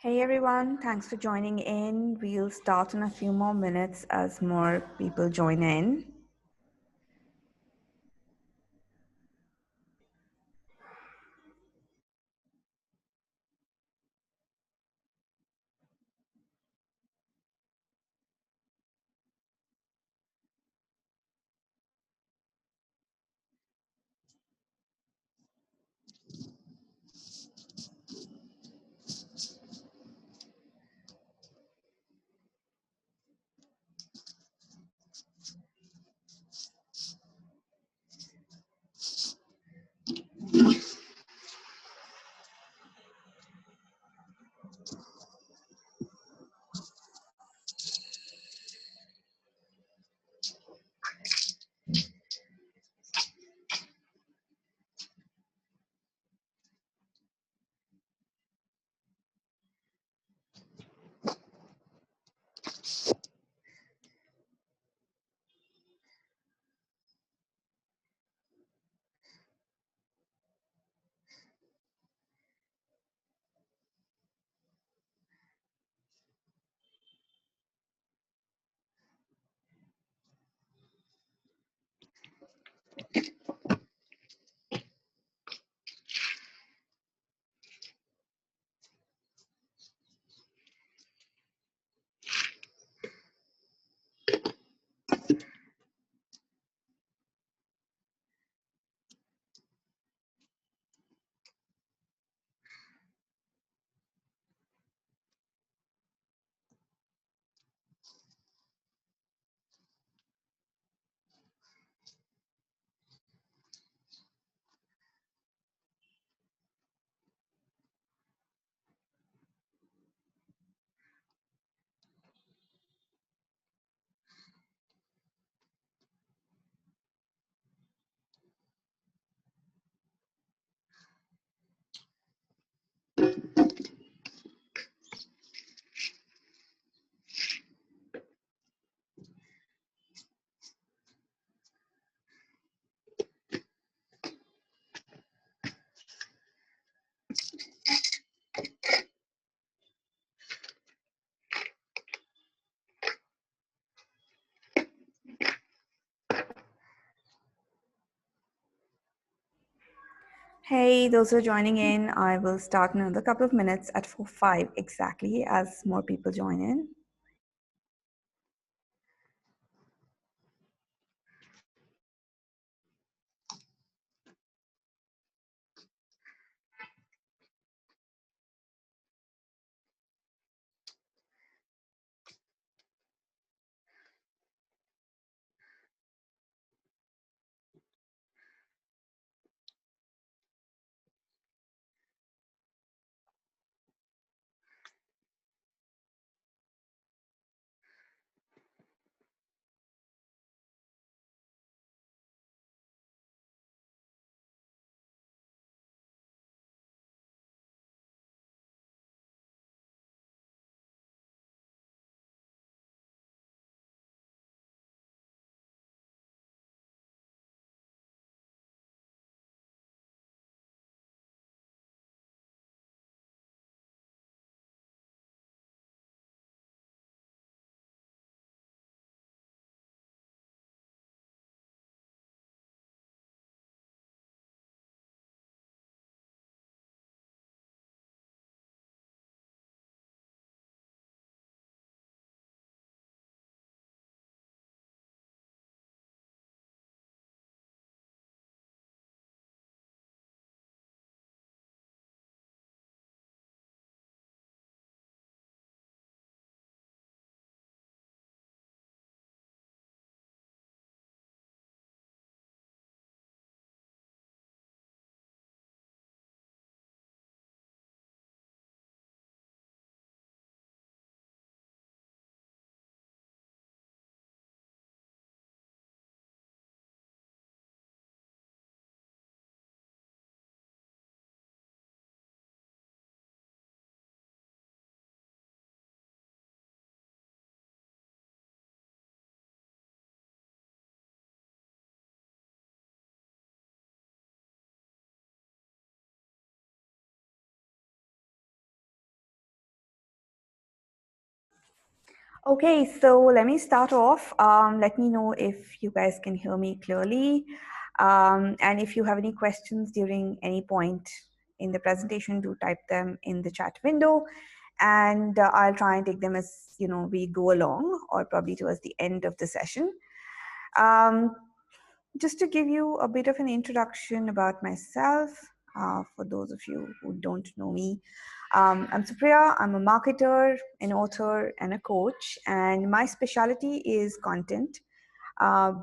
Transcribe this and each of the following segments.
Hey everyone, thanks for joining in. We'll start in a few more minutes as more people join in. Hey, those who are joining in, I will start in another couple of minutes at 4:05 exactly as more people join in. Okay, so let me start off. Let me know if you guys can hear me clearly. And if you have any questions during any point in the presentation, do type them in the chat window. And I'll try and take them as we go along, or probably towards the end of the session. Um, just to give you a bit of an introduction about myself, for those of you who don't know me, I'm Supriya. I'm a marketer, an author, and a coach, and my specialty is content.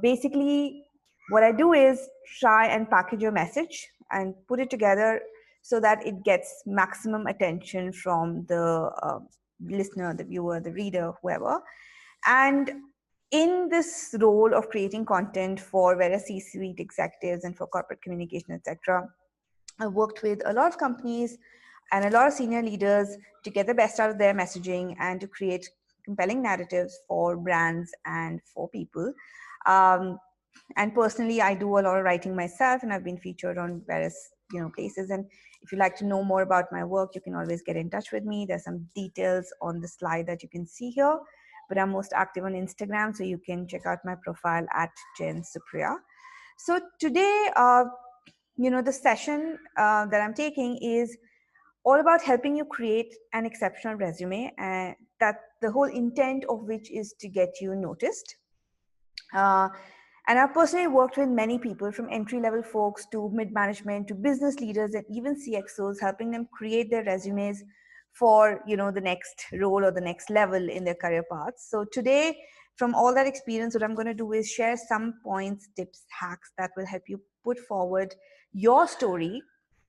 Basically, what I do is try and package a message and put it together so that it gets maximum attention from the listener, the viewer, the reader, whoever. And in this role of creating content for various C-suite executives and for corporate communication, etc., I worked with a lot of companies and a lot of senior leaders to get the best out of their messaging and to create compelling narratives for brands and for people. Um, and personally, I do a lot of writing myself, and I've been featured on various places. And if you'd like to know more about my work, you can always get in touch with me. There's some details on the slide that you can see here, but I'm most active on Instagram, so you can check out my profile at Jen Supriya. So today, the session that I'm taking is all about helping you create an exceptional resume, and that the whole intent of which is to get you noticed. Uh, and I've personally worked with many people, from entry level folks to mid management to business leaders and even CXOs, helping them create their resumes for the next role or the next level in their career paths. So today, from all that experience, what I'm going to do is share some points, tips, hacks that will help you put forward your story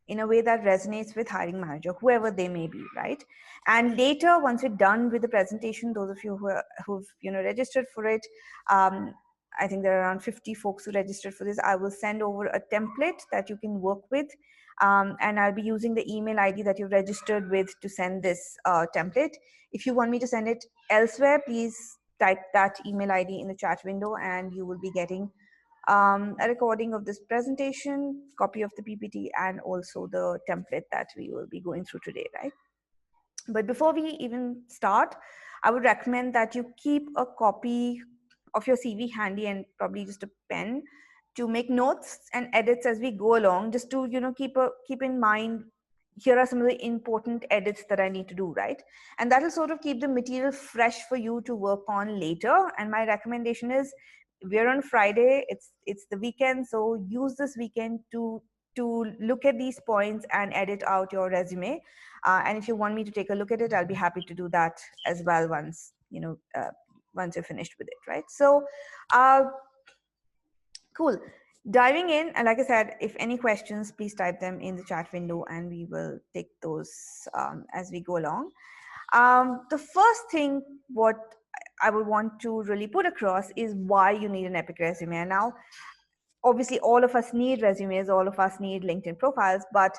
in a way that resonates with hiring manager, whoever they may be, right? And later, once we're done with the presentation, those of you who've registered for it, um, I think there are around 50 folks who registered for this. I will send over a template that you can work with. And I'll be using the email ID that you've registered with to send this template. If you want me to send it elsewhere, please type that email ID in the chat window and you will be getting a recording of this presentation, copy of the PPT, and also the template that we will be going through today, right? But before we even start, I would recommend that you keep a copy of your CV handy and probably just a pen to make notes and edits as we go along, just to keep in mind, here are some of the important edits that I need to do, right? And that will sort of keep the material fresh for you to work on later. And my recommendation is, we're on Friday, it's the weekend, so use this weekend to look at these points and edit out your resume. And if you want me to take a look at it, I'll be happy to do that as well once once you're finished with it, right? So uh, cool. Diving in, and like I said, if any questions, please type them in the chat window and we will take those as we go along. The first thing what I would want to really put across is why you need an epic resume. And now, obviously, all of us need resumes, all of us need LinkedIn profiles, but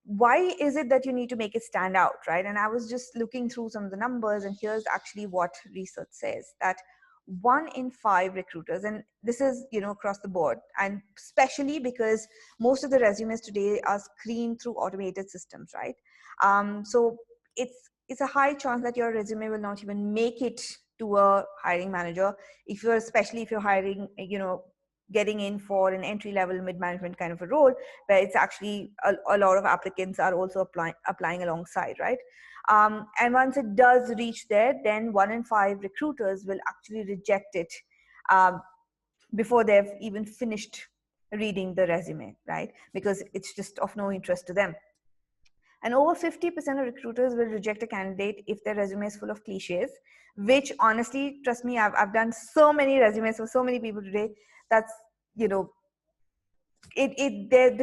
why is it that you need to make it stand out, right? And I was just looking through some of the numbers, and here's actually what research says, that 1 in 5 recruiters, and this is across the board, and especially because most of the resumes today are screened through automated systems, right? So it's a high chance that your resume will not even make it to a hiring manager, especially if you're hiring, getting in for an entry level mid management kind of a role, where it's actually a lot of applicants are also applying alongside, right? And once it does reach there, then 1 in 5 recruiters will actually reject it um, before they've even finished reading the resume, right? Because it's just of no interest to them. And over 50% of recruiters will reject a candidate if their resume is full of cliches, which honestly, trust me, I've done so many resumes for so many people today. That's, the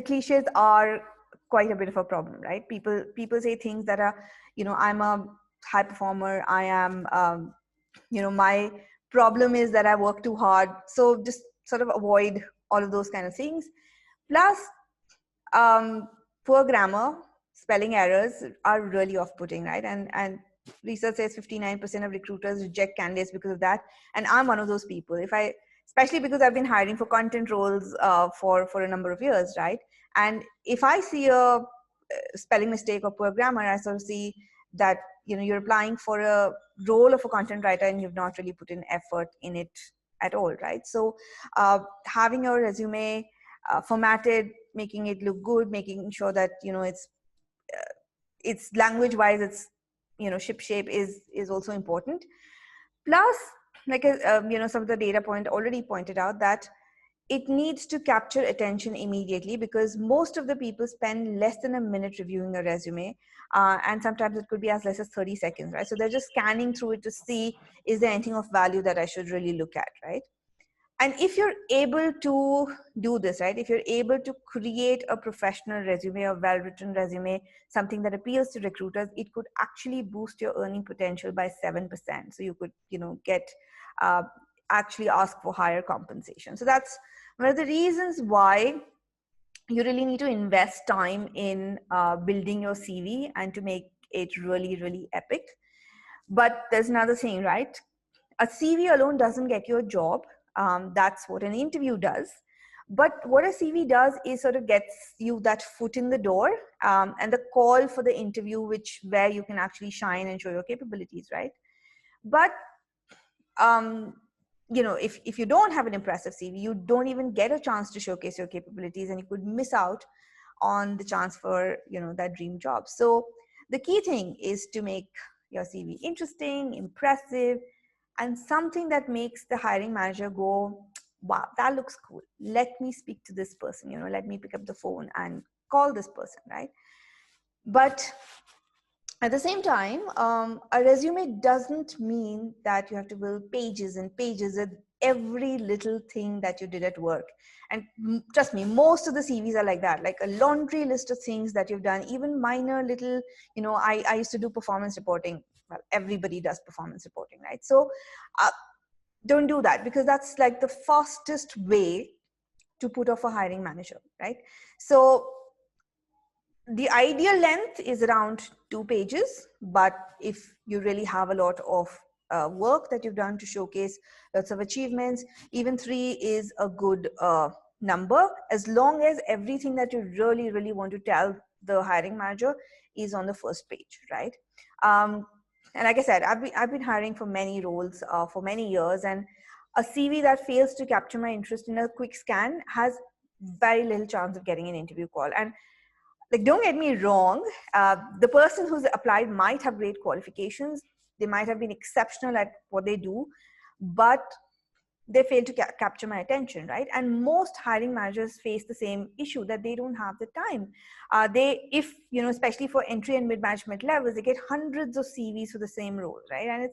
cliches are quite a bit of a problem, right? People say things that are, I'm a high performer. I am, my problem is that I work too hard. So just sort of avoid all of those kind of things. Plus, poor grammar, spelling errors are really off-putting, right? And research says 59% of recruiters reject candidates because of that. And I'm one of those people. Especially because I've been hiring for content roles for a number of years, right? And if I see a spelling mistake or poor grammar, I sort of see that you're applying for a role of a content writer and you've not really put in effort in it at all, right? So having your resume formatted, making it look good, making sure that it's language wise, it's ship shape is also important. Plus, like some of the data point already pointed out that it needs to capture attention immediately, because most of the people spend less than a minute reviewing a resume, and sometimes it could be as less as 30 seconds, right? So they're just scanning through it to see, is there anything of value that I should really look at, right? And if you're able to do this, right, if you're able to create a professional resume, a well-written resume, something that appeals to recruiters, it could actually boost your earning potential by 7%. So you could, get actually ask for higher compensation. So that's one of the reasons why you really need to invest time in building your CV and to make it really, really epic. But there's another thing, right? A CV alone doesn't get you a job. That's what an interview does. But what a CV does is sort of gets you that foot in the door, and the call for the interview, where you can actually shine and show your capabilities, right? But if you don't have an impressive CV, you don't even get a chance to showcase your capabilities, and you could miss out on the chance for that dream job. So the key thing is to make your CV interesting, impressive, and something that makes the hiring manager go, wow, that looks cool. Let me speak to this person, let me pick up the phone and call this person, right? But at the same time, a resume doesn't mean that you have to build pages and pages with every little thing that you did at work. And trust me, most of the CVs are like that, like a laundry list of things that you've done, even minor little, I used to do performance reporting. Well, everybody does performance reporting, right? So don't do that, because that's like the fastest way to put off a hiring manager, right? So the ideal length is around 2 pages, but if you really have a lot of work that you've done to showcase lots of achievements, even 3 is a good number, as long as everything that you really, really want to tell the hiring manager is on the first page, right? And like I said, I've been hiring for many roles for many years, and a CV that fails to capture my interest in a quick scan has very little chance of getting an interview call. And like, don't get me wrong, the person who's applied might have great qualifications, they might have been exceptional at what they do, but they fail to capture my attention, right? And most hiring managers face the same issue, that they don't have the time. If especially for entry and mid-management levels, they get hundreds of CVs for the same role, right? And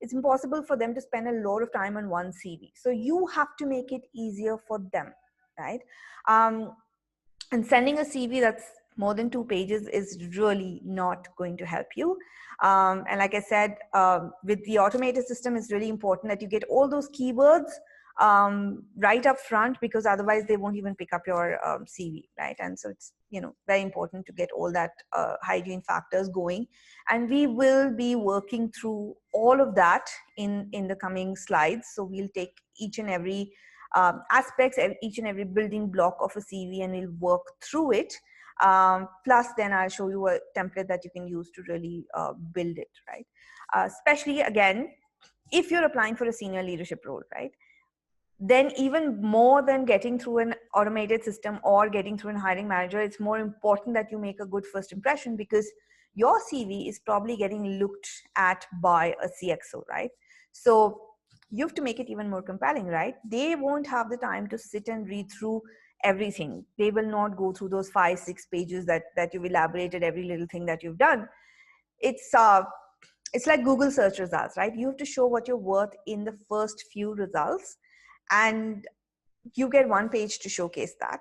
it's impossible for them to spend a lot of time on one CV. So you have to make it easier for them, right? And sending a CV that's more than 2 pages is really not going to help you. And like I said, with the automated system, it's really important that you get all those keywords right up front, because otherwise they won't even pick up your CV, right? And so it's very important to get all that hygiene factors going. And we will be working through all of that in the coming slides. So we'll take each and every aspects, each and every building block of a CV, and we'll work through it. Plus then I'll show you a template that you can use to really build it, right? Especially again, if you're applying for a senior leadership role, right? Then even more than getting through an automated system or getting through a hiring manager, it's more important that you make a good first impression, because your CV is probably getting looked at by a CXO, right? So you have to make it even more compelling, right? They won't have the time to sit and read through everything. They will not go through those 5-6 pages that you've elaborated every little thing that you've done. It's like Google search results, right? You have to show what you're worth in the first few results, and you get 1 page to showcase that,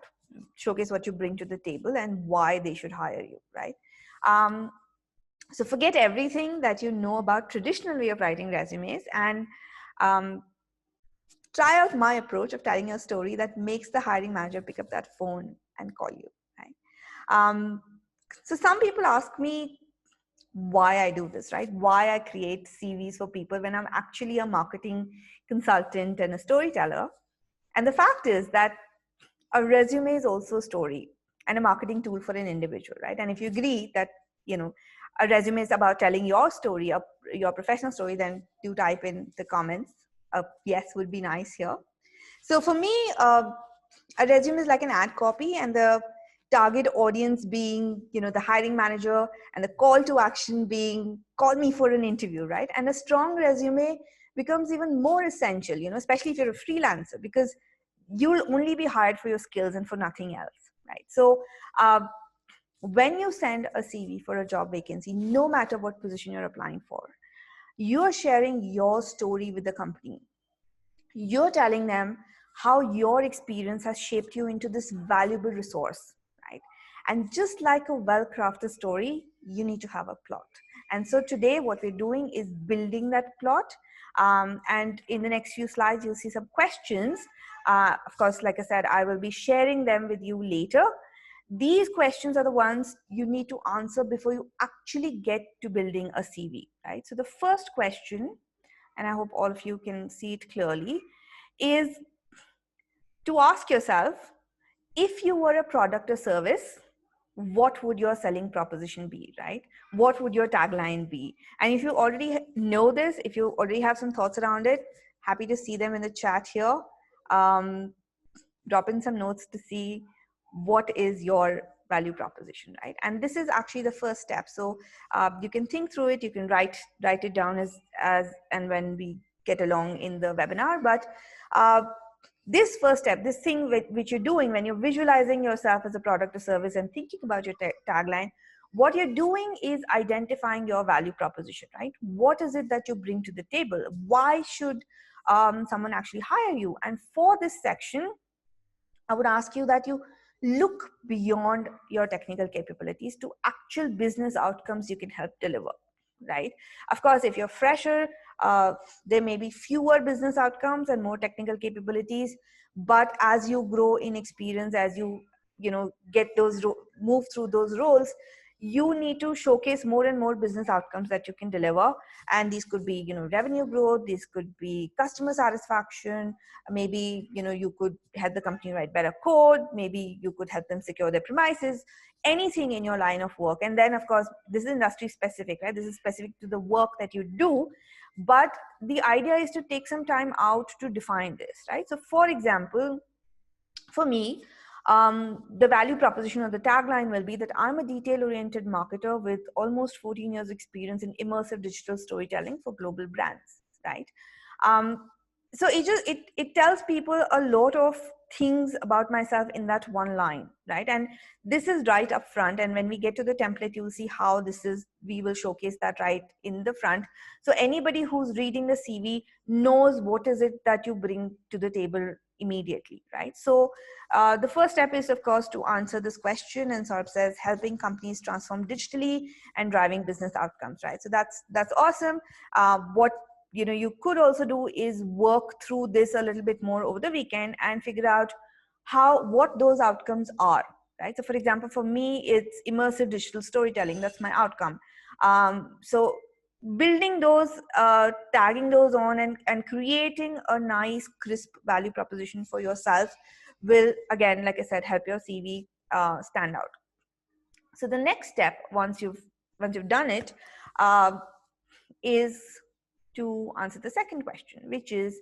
showcase what you bring to the table and why they should hire you, right? So forget everything that you know about traditional way of writing resumes, and try out my approach of telling a story that makes the hiring manager pick up that phone and call you, right? So some people ask me why I do this, right? Why I create CVs for people when I'm actually a marketing consultant and a storyteller. And the fact is that a resume is also a story and a marketing tool for an individual, right? And if you agree that a resume is about telling your story, your professional story, then do type in the comments. Yes would be nice here. So for me, a resume is like an ad copy, and the target audience being, the hiring manager, and the call to action being call me for an interview, right? And a strong resume becomes even more essential, especially if you're a freelancer, because you'll only be hired for your skills and for nothing else, right? So when you send a CV for a job vacancy, no matter what position you're applying for, you're sharing your story with the company. You're telling them how your experience has shaped you into this valuable resource, right? And just like a well-crafted story, you need to have a plot. And so today what we're doing is building that plot. And in the next few slides, you'll see some questions. Of course, like I said, I will be sharing them with you later. These questions are the ones you need to answer before you actually get to building a CV, right? So the first question, and I hope all of you can see it clearly, is to ask yourself, if you were a product or service, what would your selling proposition be, right? What would your tagline be? And if you already know this, if you already have some thoughts around it, happy to see them in the chat here. Drop in some notes to see what is your value proposition, right? And this is actually the first step. So you can think through it, you can write it down as and when we get along in the webinar. But this first step, this thing which you're doing when you're visualizing yourself as a product or service and thinking about your tagline, what you're doing is identifying your value proposition, right? What is it that you bring to the table? Why should someone actually hire you? And for this section, I would ask you that you look beyond your technical capabilities to actual business outcomes you can help deliver, right? Of course, if you're fresher, there may be fewer business outcomes and more technical capabilities. But as you grow in experience, as you get those move through those roles, you need to showcase more and more business outcomes that you can deliver. And these could be revenue growth, these could be customer satisfaction, maybe you could help the company write better code, maybe you could help them secure their premises, anything in your line of work. And then of course this is industry specific, right? This is specific to the work that you do, but the idea is to take some time out to define this, right? So for example, for me, the value proposition or the tagline will be that I'm a detail-oriented marketer with almost 14 years experience in immersive digital storytelling for global brands, right? So it tells people a lot of things about myself in that one line, right? And this is right up front. And when we get to the template, you'll see how we will showcase that right in the front. So anybody who's reading the CV knows what is it that you bring to the table immediately, right? So the first step is, of course, to answer this question, and Saurabh says helping companies transform digitally and driving business outcomes, right? So that's awesome. What you could also do is work through this a little bit more over the weekend and figure out what those outcomes are, right? So for example, for me, it's immersive digital storytelling. That's my outcome. So building those, tagging those on, and creating a nice crisp value proposition for yourself will, again, like I said, help your CV stand out. So the next step, once you've done it, is to answer the second question, which is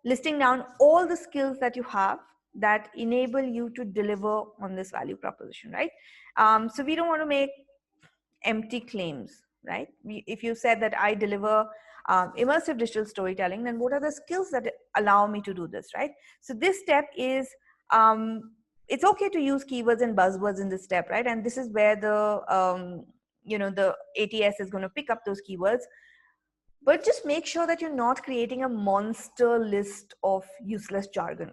listing down all the skills that you have that enable you to deliver on this value proposition, right? So we don't want to make empty claims, right? If you said that I deliver immersive digital storytelling, then what are the skills that allow me to do this, right? So this step is, it's okay to use keywords and buzzwords in this step, right? And this is where the ATS is going to pick up those keywords. But just make sure that you're not creating a monster list of useless jargon.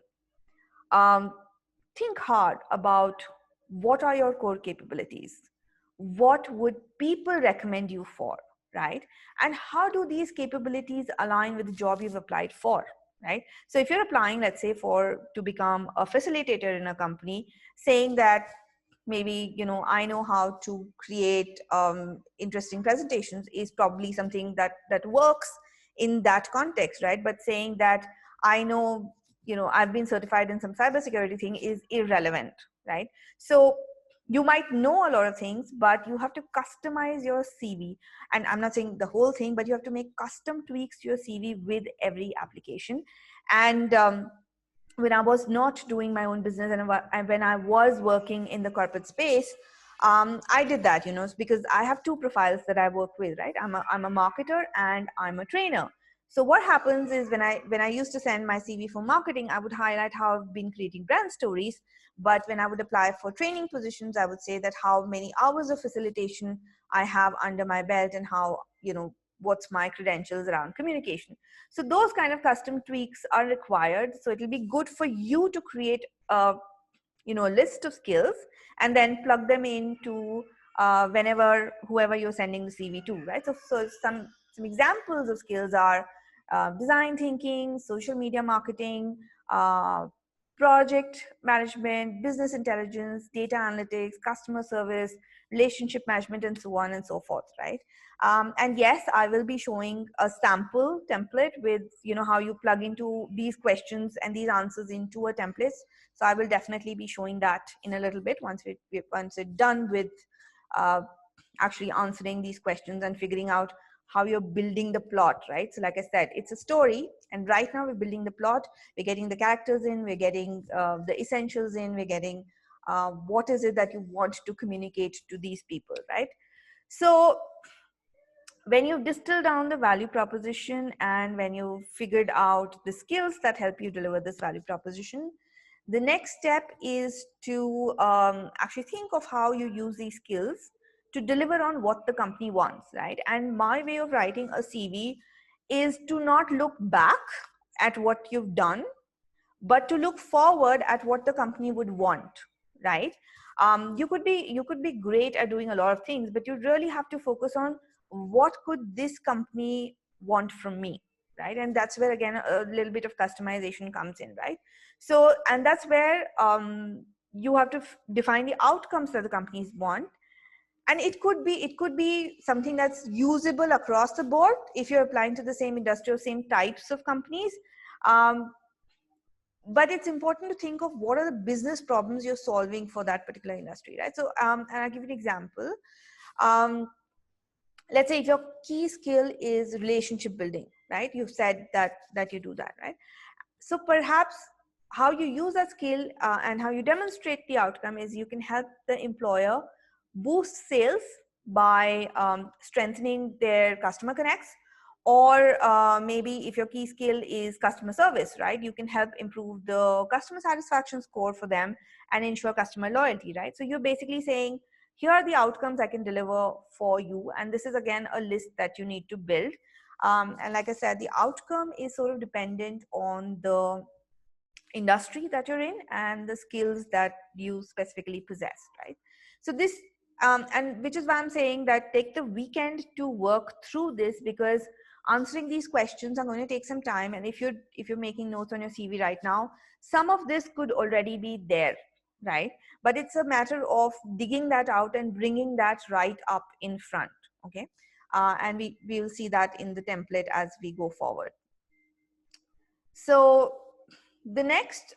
Think hard about what are your core capabilities? What would people recommend you for, right? And how do these capabilities align with the job you've applied for, right? So if you're applying, let's say, to become a facilitator in a company, saying that maybe I know how to create interesting presentations is probably something that works in that context, right? But saying that I know I've been certified in some cybersecurity thing is irrelevant, right? So You might know a lot of things, but you have to customize your CV. And I'm not saying the whole thing, but you have to make custom tweaks to your CV with every application. And when I was not doing my own business and when I was working in the corporate space, I did that, because I have two profiles that I work with, right? I'm a marketer and I'm a trainer. So what happens is when I used to send my CV for marketing, I would highlight how I've been creating brand stories. But when I would apply for training positions, I would say that how many hours of facilitation I have under my belt and how, what's my credentials around communication. So those kind of custom tweaks are required. So it'll be good for you to create a list of skills and then plug them into whoever you're sending the CV to, right? So some examples of skills are design thinking, social media marketing, uh, project management, business intelligence, data analytics, customer service, relationship management, and so on and so forth, right? And yes, I will be showing a sample template with how you plug into these questions and these answers into a template. So I will definitely be showing that in a little bit once we're done with uh, actually answering these questions and figuring out how you're building the plot, right? So like I said, it's a story, and right now we're building the plot. We're getting the characters in, we're getting the essentials in, we're getting what is it that you want to communicate to these people, right? So when you distill down the value proposition and when you figured out the skills that help you deliver this value proposition, the next step is to actually think of how you use these skills to deliver on what the company wants, right? And my way of writing a CV is to not look back at what you've done, but to look forward at what the company would want, right? You could be great at doing a lot of things, but you really have to focus on what could this company want from me, right? And that's where again a little bit of customization comes in, right? So and that's where you have to define the outcomes that the companies want. And it could be something that's usable across the board if you're applying to the same industry or same types of companies. um, but it's important to think of what are the business problems you're solving for that particular industry, right? So and I'll give you an example. um, let's say if your key skill is relationship building, right? You've said that you do that, right? So perhaps how you use that skill and how you demonstrate the outcome is you can help the employer boost sales by strengthening their customer connects, or maybe if your key skill is customer service, right, you can help improve the customer satisfaction score for them and ensure customer loyalty, right? So you're basically saying here are the outcomes I can deliver for you, and this is again a list that you need to build. And like I said, the outcome is sort of dependent on the industry that you're in and the skills that you specifically possess, right? So this and which is why I'm saying that take the weekend to work through this, because answering these questions are going to take some time. And if you're making notes on your CV right now, some of this could already be there, right? But it's a matter of digging that out and bringing that right up in front. Okay. And we will see that in the template as we go forward. So the next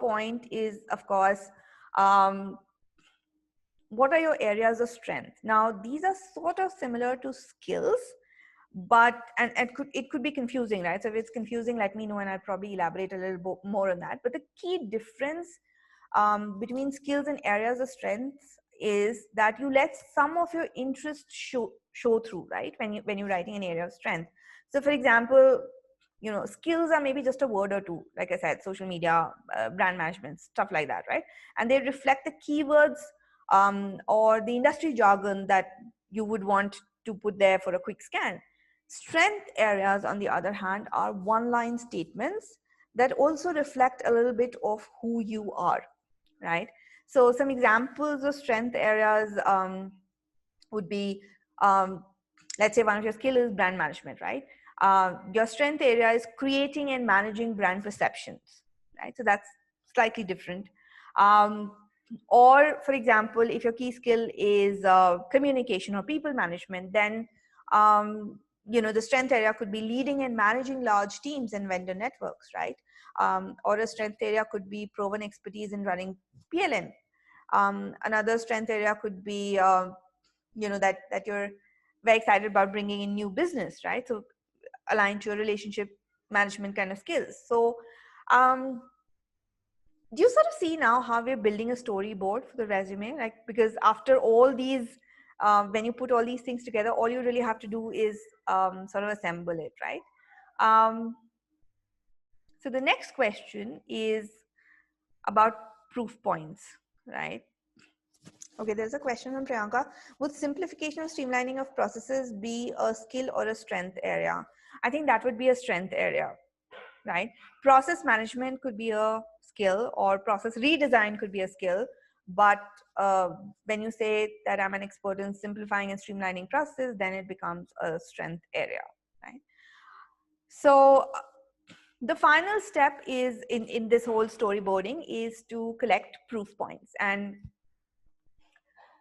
point is, of course, um, what are your areas of strength? Now, these are sort of similar to skills, but and it could be confusing, right? So if it's confusing, let me know, and I'll probably elaborate a little bit more on that. But the key difference between skills and areas of strengths is that you let some of your interests show through, right? When you're writing an area of strength. So, for example, skills are maybe just a word or two, like I said, social media, brand management, stuff like that, right? And they reflect the keywords or the industry jargon that you would want to put there for a quick scan. Strength areas, on the other hand, are one line statements that also reflect a little bit of who you are, right? So some examples of strength areas would be, let's say one of your skill is brand management, right? Your strength area is creating and managing brand perceptions, right? So that's slightly different. Or for example, if your key skill is communication or people management, then the strength area could be leading and managing large teams and vendor networks, right? Or a strength area could be proven expertise in running PLM. Another strength area could be, that you're very excited about bringing in new business, right? So aligned to your relationship management kind of skills. So um, do you sort of see now how we're building a storyboard for the resume? Like, because after all these, when you put all these things together, all you really have to do is sort of assemble it, right? Um, so the next question is about proof points, right? Okay, there's a question from Priyanka. Would simplification or streamlining of processes be a skill or a strength area? I think that would be a strength area, right? Process management could be a skill, or process redesign could be a skill. But when you say that I'm an expert in simplifying and streamlining processes, then it becomes a strength area, right? So the final step is in this whole storyboarding is to collect proof points. And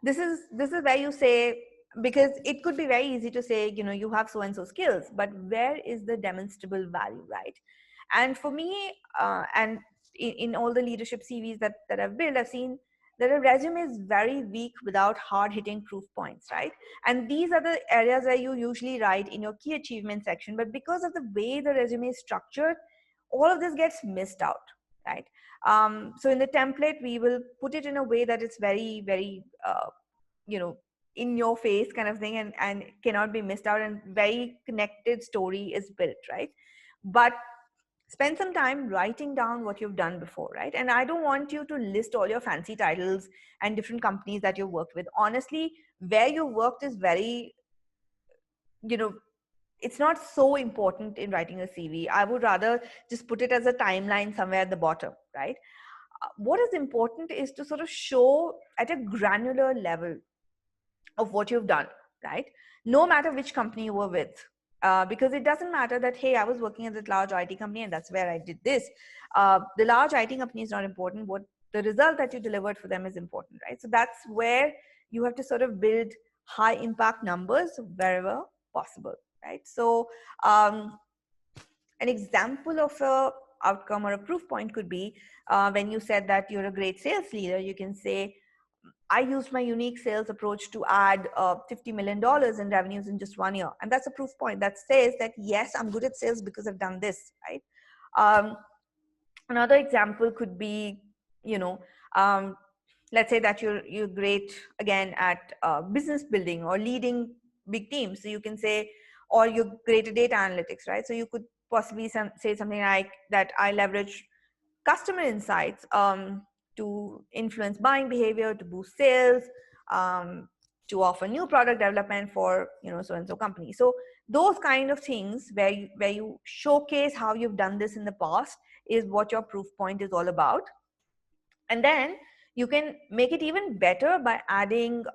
this is where you say, because it could be very easy to say, you have so and so skills, but where is the demonstrable value, right? And for me, and in all the leadership CVs that I've built, I've seen that a resume is very weak without hard hitting proof points, right? And these are the areas where you usually write in your key achievement section, but because of the way the resume is structured, all of this gets missed out, right? So in the template, we will put it in a way that it's very, very, in your face kind of thing, and cannot be missed out, and very connected story is built, right? But spend some time writing down what you've done before, right? And I don't want you to list all your fancy titles and different companies that you've worked with. Honestly, where you worked is very, you know it's not so important in writing a CV. I would rather just put it as a timeline somewhere at the bottom, right? What is important is to sort of show at a granular level of what you've done, right? No matter which company you were with. Because it doesn't matter that, hey, I was working at this large IT company and that's where I did this. The large IT company is not important. What the result that you delivered for them is important, right? So that's where you have to sort of build high impact numbers wherever possible, right? So an example of a outcome or a proof point could be when you said that you're a great sales leader, you can say, I used my unique sales approach to add $50 million in revenues in just 1 year. And that's a proof point that says that, yes, I'm good at sales because I've done this, right? Um, Another example could be, you know, um, let's say that you're great again at business building or leading big teams. So you can say, or you're great at data analytics, right? So you could possibly say something like that, I leverage customer insights to influence buying behavior, to boost sales, to offer new product development for so and so company. So those kind of things where you showcase how you've done this in the past is what your proof point is all about. And then you can make it even better by adding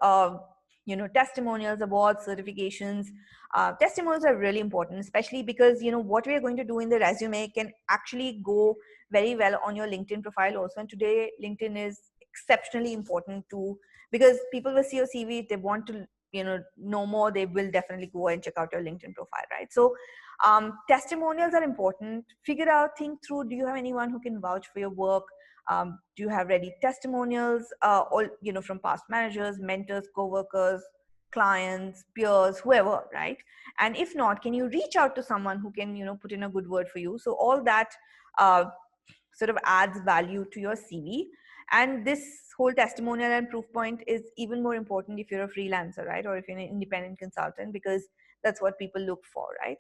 testimonials, awards, certifications. Testimonials are really important, especially because what we are going to do in the resume can actually go very well on your LinkedIn profile also. And today LinkedIn is exceptionally important too, because people will see your CV, if they want to know more, they will definitely go and check out your LinkedIn profile, right? So testimonials are important. Figure out, think through, do you have anyone who can vouch for your work? Do you have ready testimonials, or from past managers, mentors, co-workers, clients, peers, whoever, right? And if not, can you reach out to someone who can put in a good word for you? So all that uh, sort of adds value to your CV. And this whole testimonial and proof point is even more important if you're a freelancer, right? Or if you're an independent consultant, because that's what people look for, right?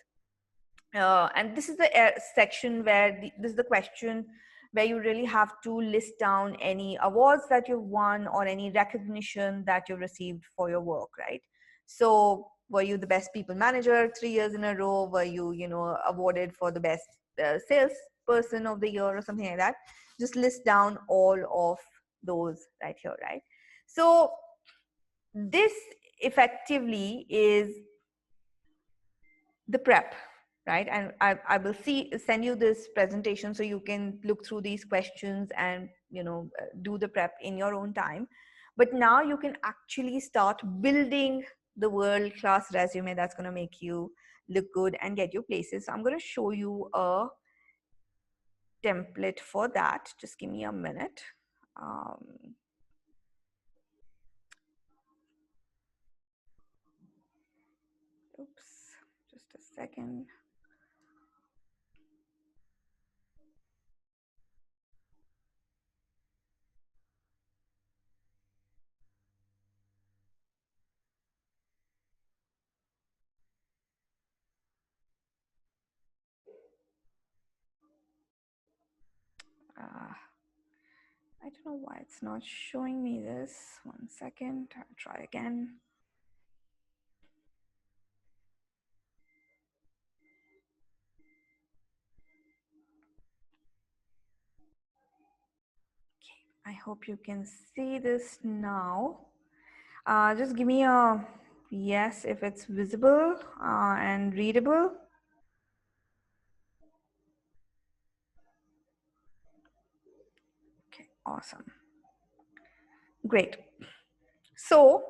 And this is the section where this is the question where you really have to list down any awards that you've won or any recognition that you've received for your work, right? So were you the best people manager 3 years in a row? Were you awarded for the best sales person of the year or something like that? Just list down all of those right here, right? So this effectively is the prep, right? And I will send you this presentation so you can look through these questions and do the prep in your own time. But now you can actually start building the world-class resume that's going to make you look good and get you places. So I'm going to show you a template for that. Just give me a minute. Oops, just a second. I don't know why it's not showing me this. 1 second, I'll try again. Okay, I hope you can see this now. Just give me a yes if it's visible and readable. Okay, awesome. Great. So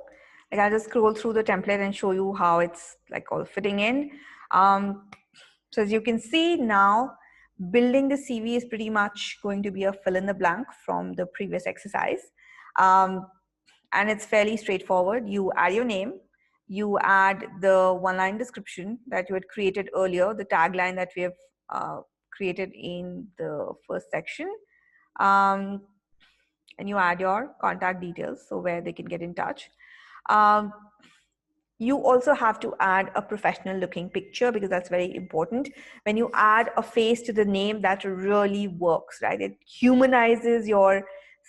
like I'll just scroll through the template and show you how it's like all fitting in. So as you can see now, building the CV is pretty much going to be a fill in the blank from the previous exercise. And it's fairly straightforward. You add your name, you add the one-line description that you had created earlier, the tagline that we have created in the first section. And you add your contact details, so where they can get in touch. You also have to add a professional looking picture because that's very important. When you add a face to the name, that really works, right? It humanizes your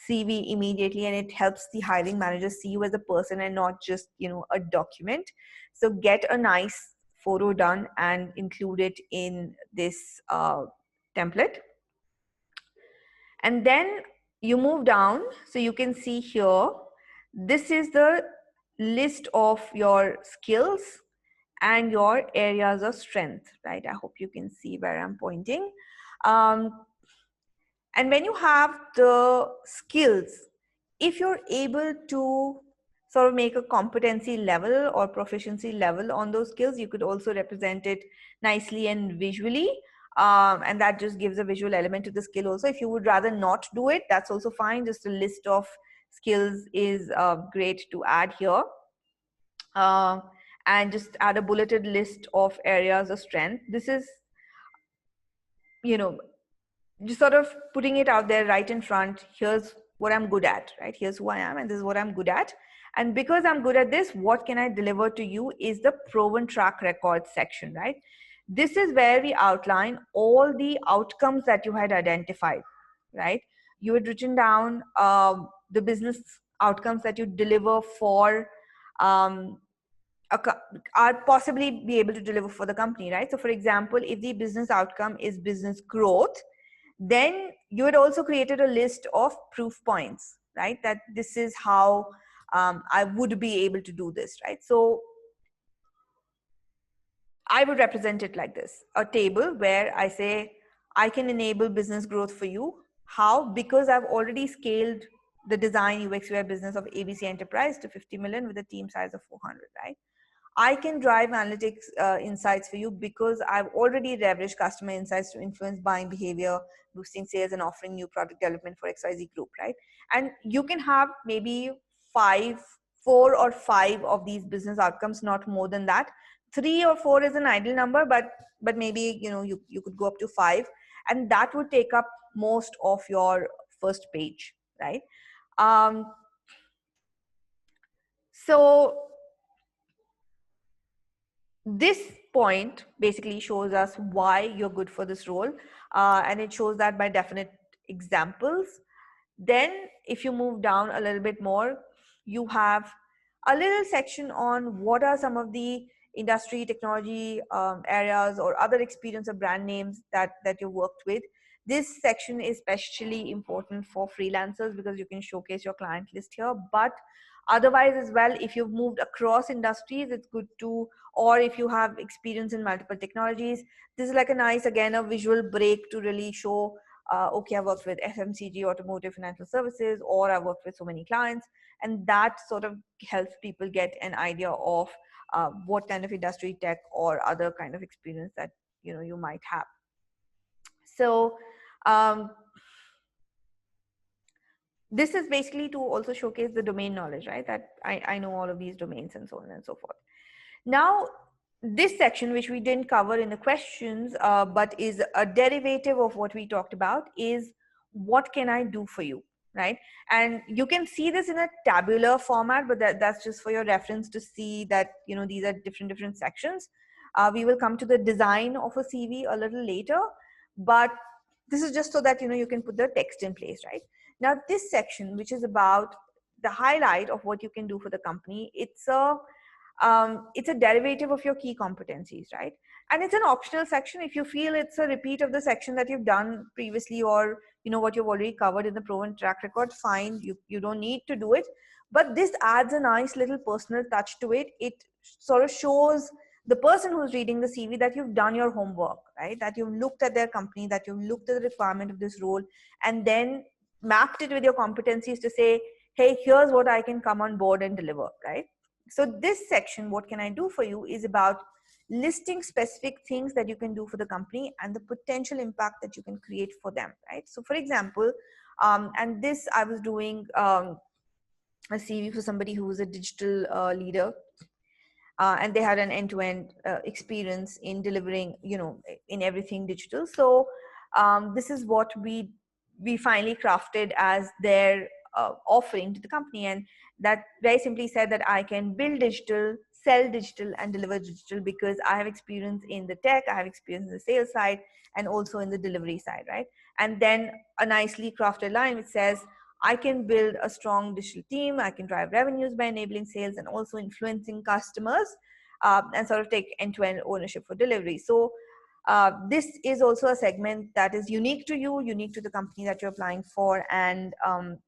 CV immediately and it helps the hiring manager see you as a person and not just, a document. So get a nice photo done and include it in this template. And then you move down, so you can see here, this is the list of your skills and your areas of strength, right? I hope you can see where I'm pointing. And when you have the skills, if you're able to sort of make a competency level or proficiency level on those skills, you could also represent it nicely and visually. And that just gives a visual element to the skill also. If you would rather not do it, that's also fine. Just a list of skills is great to add here. And just add a bulleted list of areas of strength. This is, just sort of putting it out there right in front. Here's what I'm good at, right? Here's who I am, and this is what I'm good at. And because I'm good at this, what can I deliver to you is the proven track record section, right? This is where we outline all the outcomes that you had identified, right? You had written down the business outcomes that you deliver for are possibly be able to deliver for the company, right? So for example, if the business outcome is business growth, then you had also created a list of proof points, right? That this is how I would be able to do this, right? So I would represent it like this, a table where I say, I can enable business growth for you. How? Because I've already scaled the design UX UI business of ABC Enterprise to 50 million with a team size of 400, right? I can drive analytics insights for you because I've already leveraged customer insights to influence buying behavior, boosting sales, and offering new product development for XYZ group, right? And you can have maybe 4 or 5 of these business outcomes, not more than that. 3 or 4 is an ideal number, but maybe you could go up to 5, and that would take up most of your first page, right? So this point basically shows us why you're good for this role, and it shows that by definite examples. Then if you move down a little bit more, you have a little section on what are some of the industry technology areas or other experience of brand names that you worked with. This section is especially important for freelancers because you can showcase your client list here, but otherwise as well, if you've moved across industries, it's good to, or if you have experience in multiple technologies, this is like a nice, again, a visual break to really show, okay, I worked with FMCG, automotive, financial services, or I worked with so many clients. And that sort of helps people get an idea of what kind of industry, tech, or other kind of experience that you might have. So this is basically to also showcase the domain knowledge, right? That I know all of these domains and so on and so forth. Now, this section, which we didn't cover in the questions, but is a derivative of what we talked about, is what can I do for you, right? And you can see this in a tabular format, but that's just for your reference to see that, these are different sections. We will come to the design of a CV a little later, but this is just so that, you can put the text in place, right? Now, this section, which is about the highlight of what you can do for the company, it's a derivative of your key competencies, right? And it's an optional section. If you feel it's a repeat of the section that you've done previously, or what you've already covered in the proven track record, fine, you don't need to do it. But this adds a nice little personal touch to it. It sort of shows the person who's reading the CV that you've done your homework, right? That you've looked at their company, that you've looked at the requirement of this role, and then mapped it with your competencies to say, hey, here's what I can come on board and deliver, right? So this section, what can I do for you, is about listing specific things that you can do for the company and the potential impact that you can create for them, right? So for example, and this I was doing a CV for somebody who was a digital leader, and they had an end-to-end experience in delivering, in everything digital. So this is what we finally crafted as their offering to the company, and that very simply said that I can build digital, sell digital, and deliver digital because I have experience in the tech, I have experience in the sales side, and also in the delivery side, right? And then a nicely crafted line which says, I can build a strong digital team, I can drive revenues by enabling sales and also influencing customers, and sort of take end-to-end ownership for delivery. So this is also a segment that is unique to you, unique to the company that you're applying for, and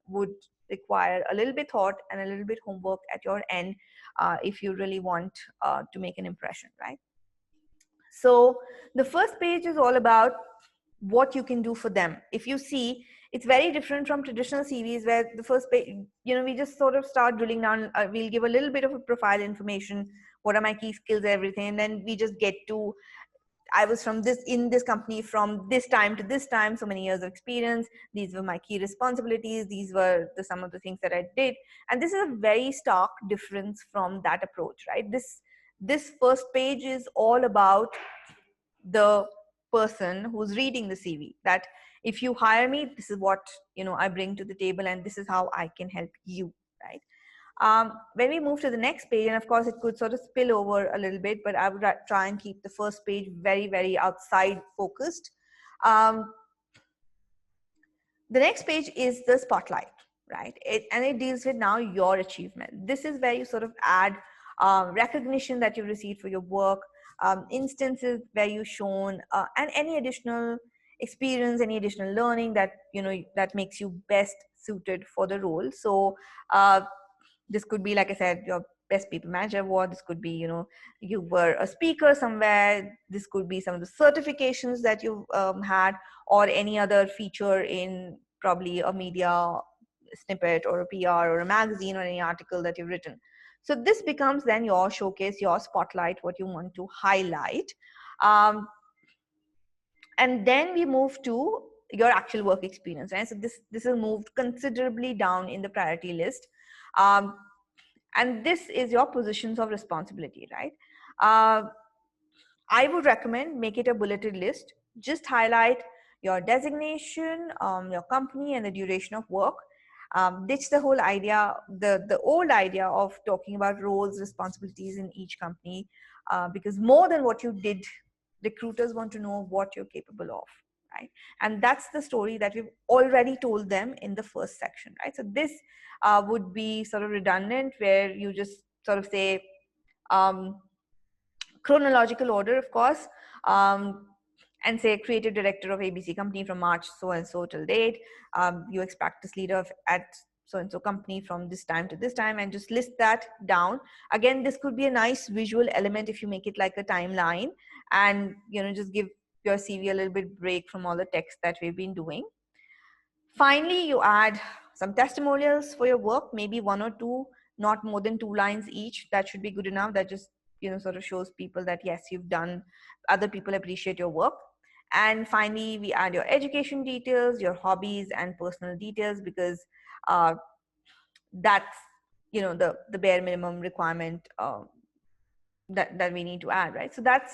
would require a little bit thought and a little bit homework at your end if you really want to make an impression, right? So the first page is all about what you can do for them. If you see, it's very different from traditional CVs where the first page, we just sort of start drilling down. We'll give a little bit of a profile information, what are my key skills, everything, and then we just get to, I was from in this company from this time to this time, so many years of experience. These were my key responsibilities. These were some of the things that I did. And this is a very stark difference from that approach, right? This first page is all about the person who's reading the CV, that if you hire me, this is what I bring to the table, and this is how I can help you, right? When we move to the next page, and of course it could sort of spill over a little bit, but I would try and keep the first page very, very outside focused. The next page is the spotlight, right? And it deals with now your achievement. This is where you sort of add recognition that you've received for your work, instances where you've shown, and any additional experience, any additional learning that that makes you best suited for the role. So this could be, like I said, your best people manager award. This could be, you were a speaker somewhere. This could be some of the certifications that you've had, or any other feature in probably a media snippet or a PR or a magazine or any article that you've written. So this becomes then your showcase, your spotlight, what you want to highlight. And then we move to your actual work experience, right? So this is moved considerably down in the priority list. And this is your positions of responsibility, right? I would recommend make it a bulleted list. Just highlight your designation, your company, and the duration of work. Ditch the whole idea, the old idea of talking about roles, responsibilities in each company, because more than what you did, recruiters want to know what you're capable of, right? And that's the story that we've already told them in the first section, right? So this would be sort of redundant, where you just sort of say, chronological order, of course, and say creative director of ABC company from March so and so till date. UX practice leader at so and so company from this time to this time, and just list that down. Again, this could be a nice visual element if you make it like a timeline, and just give your CV a little bit break from all the text that we've been doing. Finally, you add some testimonials for your work, maybe one or two, not more than 2 lines each. That should be good enough. That just sort of shows people that yes, you've done, other people appreciate your work. And finally, we add your education details, your hobbies, and personal details, because that's the bare minimum requirement that we need to add, right? So that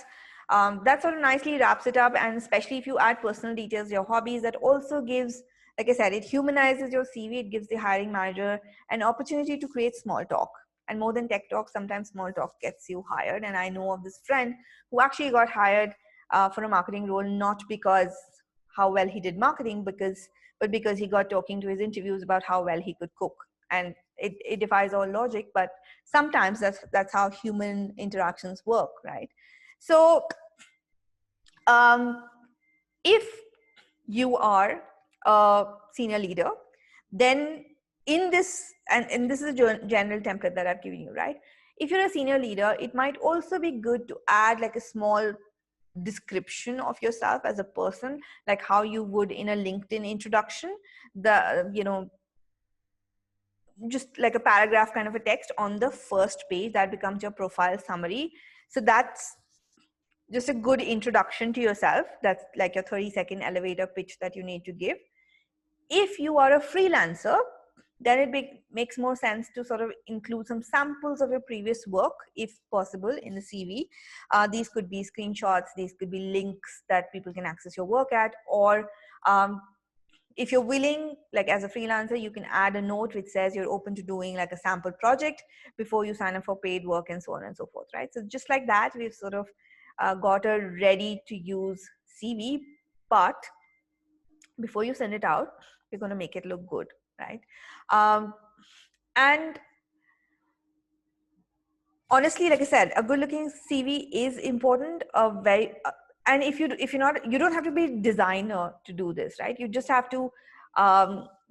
sort of nicely wraps it up. And especially if you add personal details, your hobbies, that also gives, like I said, it humanizes your CV. It gives the hiring manager an opportunity to create small talk. And more than tech talk, sometimes small talk gets you hired. And I know of this friend who actually got hired for a marketing role, not because how well he did marketing, but because he got talking to his interviews about how well he could cook. And it defies all logic, but sometimes that's how human interactions work, right? So if you are a senior leader, then in this, and this is a general template that I've given you, right? If you're a senior leader, it might also be good to add like a small description of yourself as a person, like how you would in a LinkedIn introduction, just like a paragraph kind of a text on the first page that becomes your profile summary. So that's just a good introduction to yourself. That's like your 30-second elevator pitch that you need to give. If you are a freelancer, then it makes more sense to sort of include some samples of your previous work, if possible, in the CV. These could be screenshots, these could be links that people can access your work at, or if you're willing, like as a freelancer, you can add a note which says you're open to doing like a sample project before you sign up for paid work, and so on and so forth, right? So just like that, we've sort of got a ready to use CV, but before you send it out, you're going to make it look good, right? And honestly, like I said, a good looking CV is important. And if you're not, you don't have to be a designer to do this, right? You just have to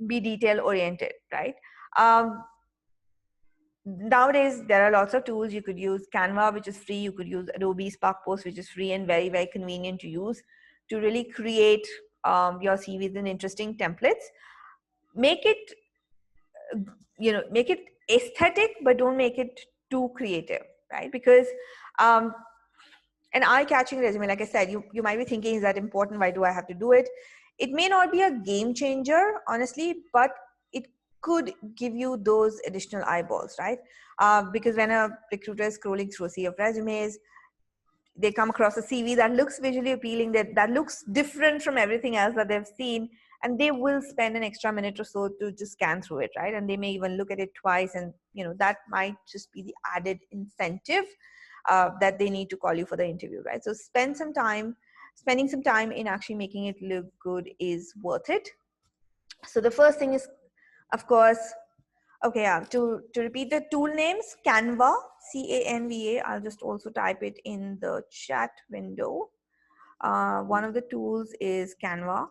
be detail oriented, right? Nowadays, there are lots of tools. You could use Canva, which is free. You could use Adobe Spark Post, which is free and very, very convenient to use, to really create your CVs in interesting templates. Make it, make it aesthetic, but don't make it too creative, right? Because an eye-catching resume, like I said, you might be thinking, is that important? Why do I have to do it? It may not be a game changer, honestly, but it could give you those additional eyeballs, right? Because when a recruiter is scrolling through a sea of resumes, they come across a CV that looks visually appealing, that looks different from everything else that they've seen, and they will spend an extra minute or so to just scan through it, right? And they may even look at it twice, and that might just be the added incentive that they need to call you for the interview, right? So spending some time in actually making it look good is worth it. So the first thing is, of course, okay, yeah, to repeat the tool names: Canva, Canva. I'll just also type it in the chat window. One of the tools is Canva.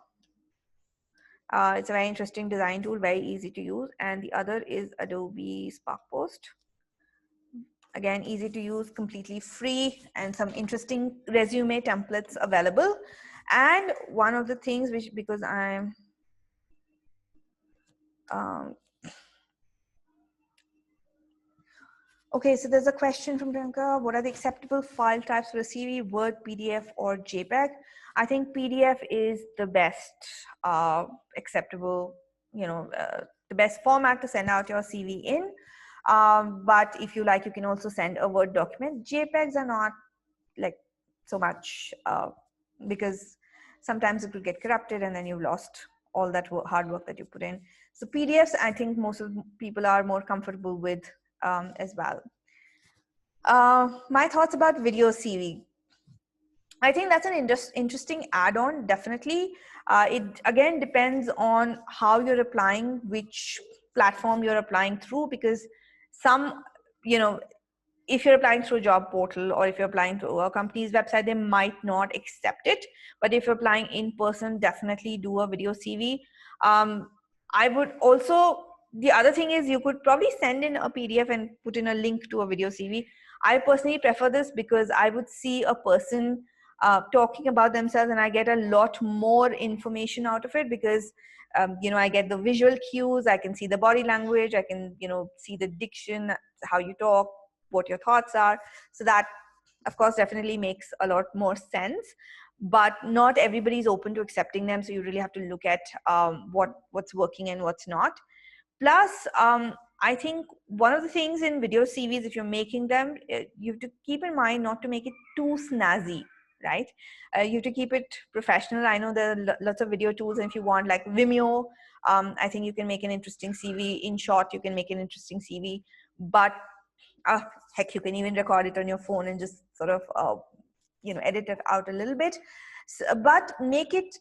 It's a very interesting design tool, very easy to use. And the other is Adobe Spark Post. Again, easy to use, completely free, and some interesting resume templates available. And one of the things which, because I'm okay, so there's a question from Priyanka. What are the acceptable file types for a CV, Word, PDF, or JPEG? I think PDF is the best acceptable, the best format to send out your CV in. But if you like, you can also send a Word document. JPEGs are not like so much because sometimes it will get corrupted and then you've lost all that hard work that you put in. So PDFs, I think most of people are more comfortable with as well. My thoughts about video CV. I think that's an interesting add-on, definitely. It again depends on how you're applying, which platform you're applying through, because some, if you're applying through a job portal or if you're applying through a company's website, they might not accept it. But if you're applying in person, definitely do a video CV. I would also, the other thing is you could probably send in a PDF and put in a link to a video CV. I personally prefer this because I would see a person talking about themselves and I get a lot more information out of it because I get the visual cues, I can see the body language, I can, see the diction, how you talk, what your thoughts are. So that, of course, definitely makes a lot more sense. But not everybody is open to accepting them. So you really have to look at what's working and what's not. Plus, I think one of the things in video CVs, if you're making them, you have to keep in mind not to make it too snazzy, right? You have to keep it professional. I know there are lots of video tools, and if you want like Vimeo, I think you can make an interesting CV. InShot, you can make an interesting CV, but heck, you can even record it on your phone and just sort of, edit it out a little bit. So, but make it,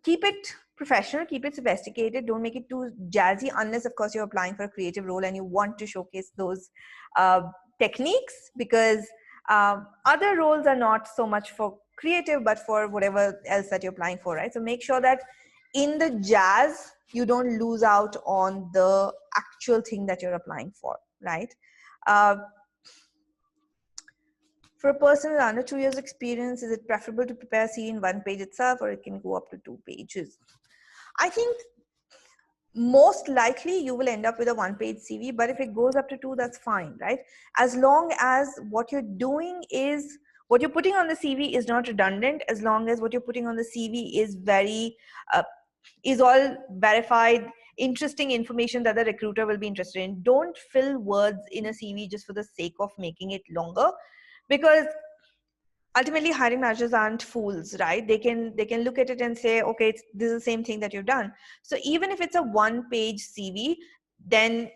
keep it professional, keep it sophisticated. Don't make it too jazzy, unless of course you're applying for a creative role and you want to showcase those uh, techniques, because other roles are not so much for creative, but for whatever else that you're applying for, right? So make sure that in the jazz, you don't lose out on the actual thing that you're applying for, right? Uh, for a person with under 2 years experience, is it preferable to prepare CV in one page itself, or it can go up to 2 pages? I think most likely you will end up with a one-page CV, but if it goes up to 2, that's fine, right? As long as what you're doing is, what you're putting on the CV is not redundant, as long as what you're putting on the CV is is all verified, interesting information that the recruiter will be interested in. Don't fill words in a CV just for the sake of making it longer, because ultimately hiring managers aren't fools, right? They can look at it and say, okay, this is the same thing that you've done. So even if it's a one-page CV, then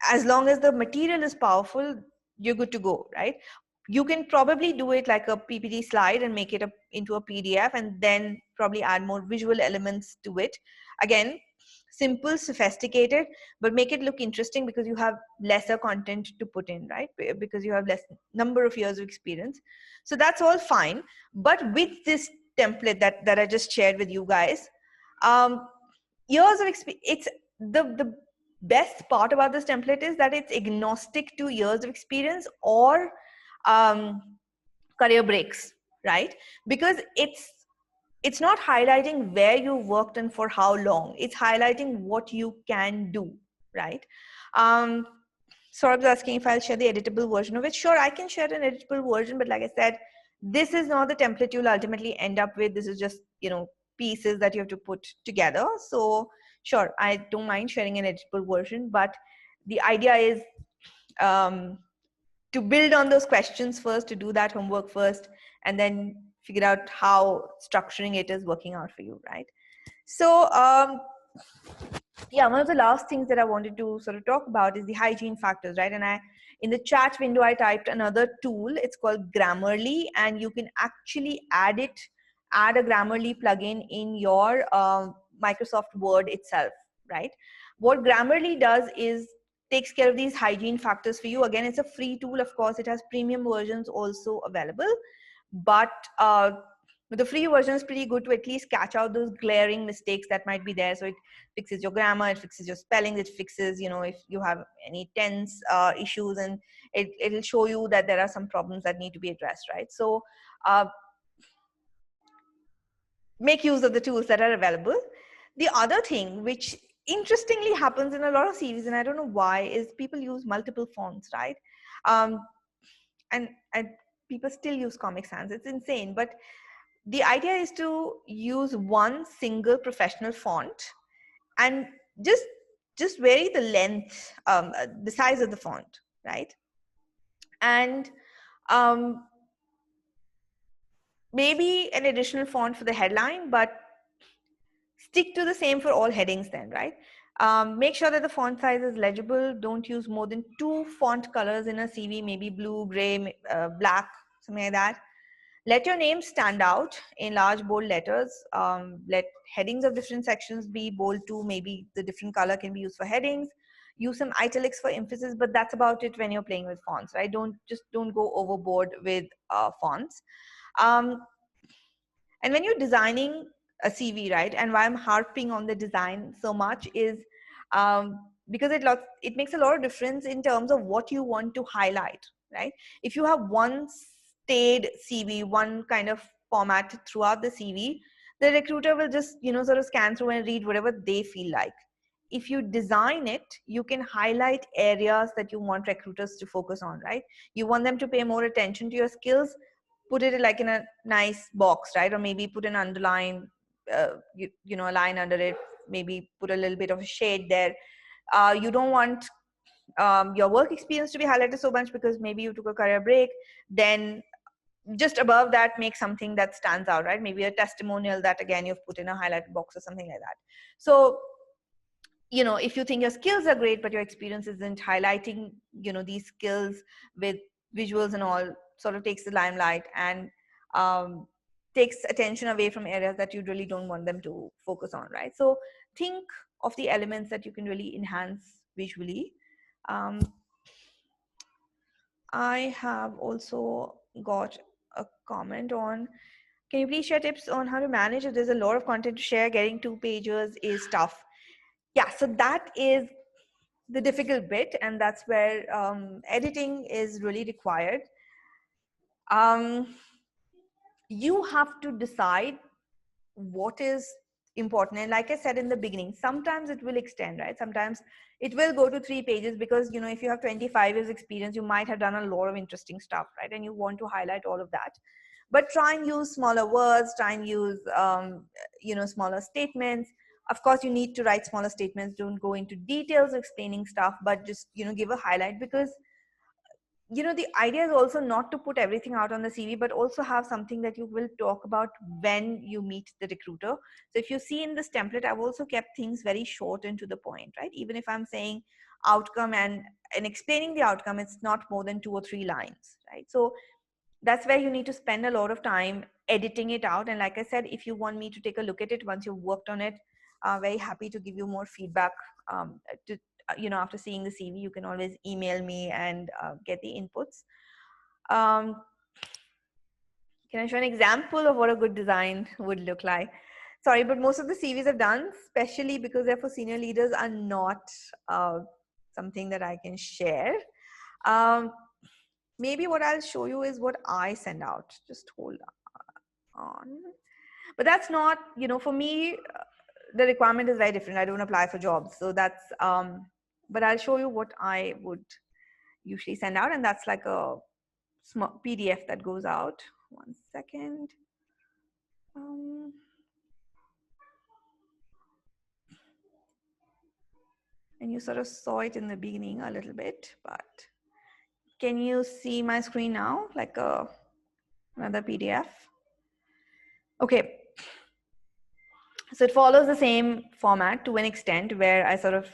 as long as the material is powerful, you're good to go, right? You can probably do it like a PPT slide and make it into a PDF, and then probably add more visual elements to it. Again, simple, sophisticated, but make it look interesting, because you have lesser content to put in, right? Because you have less number of years of experience. So that's all fine. But with this template that I just shared with you guys, years of experience, it's the best part about this template is that it's agnostic to years of experience or um, career breaks, right? Because it's not highlighting where you worked and for how long. It's highlighting what you can do, right? Um, Saurabh's asking if I'll share the editable version of it. Sure, I can share an editable version, but like I said, this is not the template you'll ultimately end up with. This is just, pieces that you have to put together. So sure, I don't mind sharing an editable version, but the idea is um, to build on those questions first, to do that homework first, and then figure out how structuring it is working out for you, right? So yeah, one of the last things that I wanted to sort of talk about is the hygiene factors, right? And in the chat window, I typed another tool. It's called Grammarly, and you can actually add a Grammarly plugin in your Microsoft Word itself, right? What Grammarly does is takes care of these hygiene factors for you. Again, it's a free tool. Of course, it has premium versions also available, but the free version is pretty good to at least catch out those glaring mistakes that might be there. So it fixes your grammar, it fixes your spelling, it fixes, if you have any tense issues, and it'll show you that there are some problems that need to be addressed, right? So make use of the tools that are available. The other thing, which interestingly happens in a lot of CVs, and I don't know why, is people use multiple fonts, right? Um, and people still use Comic Sans. It's insane, but the idea is to use one single professional font, and just vary the length, the size of the font, right? And maybe an additional font for the headline, but stick to the same for all headings then, right? Make sure that the font size is legible. Don't use more than 2 font colors in a CV, maybe blue, gray, black, something like that. Let your name stand out in large bold letters. Let headings of different sections be bold too. Maybe the different color can be used for headings. Use some italics for emphasis, but that's about it when you're playing with fonts, right? Don't go overboard with fonts. And when you're designing a CV, right? And why I'm harping on the design so much is because it makes a lot of difference in terms of what you want to highlight, right? If you have one stayed CV, one kind of format throughout the CV, the recruiter will just, sort of scan through and read whatever they feel like. If you design it, you can highlight areas that you want recruiters to focus on, right? You want them to pay more attention to your skills, put it like in a nice box, right? Or maybe put an underline, a line under it, maybe put a little bit of a shade there. You don't want your work experience to be highlighted so much because maybe you took a career break. Then just above that, make something that stands out, right? Maybe a testimonial that again you've put in a highlighted box or something like that. So if you think your skills are great but your experience isn't highlighting these skills with visuals and all, sort of takes the limelight and takes attention away from areas that you really don't want them to focus on, right? So think of the elements that you can really enhance visually. I have also got a comment on, can you please share tips on how to manage if there's a lot of content to share? Getting 2 pages is tough. Yeah, so that is the difficult bit, and that's where editing is really required. You have to decide what is important, and like I said in the beginning, sometimes it will extend, right? Sometimes it will go to 3 pages because if you have 25 years experience, you might have done a lot of interesting stuff, right? And you want to highlight all of that, but try and use smaller words, try and use smaller statements. Of course you need to write smaller statements, don't go into details explaining stuff, but just give a highlight, because the idea is also not to put everything out on the CV, but also have something that you will talk about when you meet the recruiter. So if you see in this template, I've also kept things very short and to the point, right? Even if I'm saying outcome and explaining the outcome, it's not more than 2 or 3 lines, right? So that's where you need to spend a lot of time editing it out. And like I said, if you want me to take a look at it once you've worked on it, very happy to give you more feedback. After seeing the CV, you can always email me and get the inputs. Can I show an example of what a good design would look like? Sorry, but most of the CVs I've done, especially because they're for senior leaders, are not something that I can share. Maybe what I'll show you is what I send out. Just hold on. But that's not, for me, the requirement is very different. I don't apply for jobs. So that's, but I'll show you what I would usually send out. And that's like a small PDF that goes out. 1 second. And you sort of saw it in the beginning a little bit, but can you see my screen now? Like another PDF. Okay. So it follows the same format to an extent, where I sort of,